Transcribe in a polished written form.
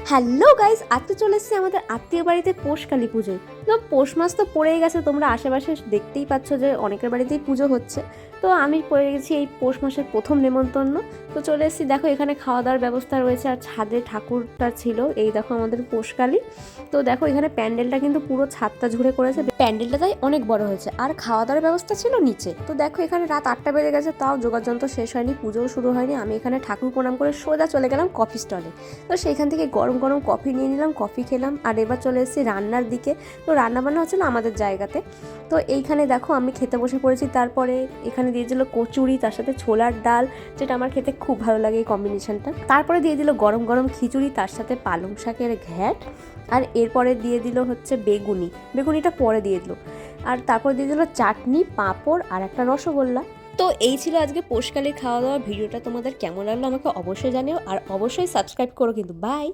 Hello guys, আজকে চলে এসেছি আমাদের আত্মীয় বাড়িতে পৌষকালী পুজোয়। তো পৌষ মাস তো পড়েই গেছে, তোমরা আশেপাশে দেখতেই পাচ্ছ যে অনেকের বাড়িতেই পুজো হচ্ছে। তো আমি পড়ে গেছি এই পৌষ মাসের প্রথম নেমন্তন্ন। তো চলে এসেছি, দেখো এখানে খাওয়া দাওয়ার ব্যবস্থা রয়েছে, আর ছাদে ঠাকুরটা ছিল। এই দেখো আমাদের পৌষকালী। তো দেখো এখানে প্যান্ডেলটা কিন্তু পুরো ছাদটা জুড়ে করেছে, প্যান্ডেলটা তাই অনেক বড় হয়েছে, আর খাওয়া দাওয়ার ব্যবস্থা ছিল নিচে। তো দেখো এখানে রাত 8টা বেজে গেছে, তাও যোগাযন্ত্র শেষ হয়নি, পুজোও শুরু হয়নি। আমি এখানে ঠাকুর প্রণাম করে সোজা চলে গেলাম কফি স্টলে। তো সেইখান থেকে গরম গরম কফি নিয়ে নিলাম, কফি খেলাম, আর এবার চলে এসেছি রান্নার দিকে। তো রান্নাবান্না হচ্ছিল আমাদের জায়গাতে। তো এইখানে দেখো আমি খেতে বসে পড়েছি। তারপরে এখানে দিয়েছিল কচুরি, তার সাথে ছোলার ডাল, যেটা আমার খেতে খুব ভালো লাগে এই কম্বিনেশনটা। তারপরে দিয়ে দিল গরম গরম খিচুড়ি, তার সাথে পালং শাকের ঘ্যাট, আর এরপরে দিয়ে দিল হচ্ছে বেগুনিটা পরে দিয়ে দিল। আর তারপর দিয়ে দিল চাটনি, পাঁপড় আর একটা রসগোল্লা। তো এই ছিল আজকে পৌষকালীর খাওয়া দাওয়া। ভিডিওটা তোমাদের কেমন লাগলো আমাকে অবশ্যই জানিও, আর অবশ্যই সাবস্ক্রাইব করো কিন্তু। বাই।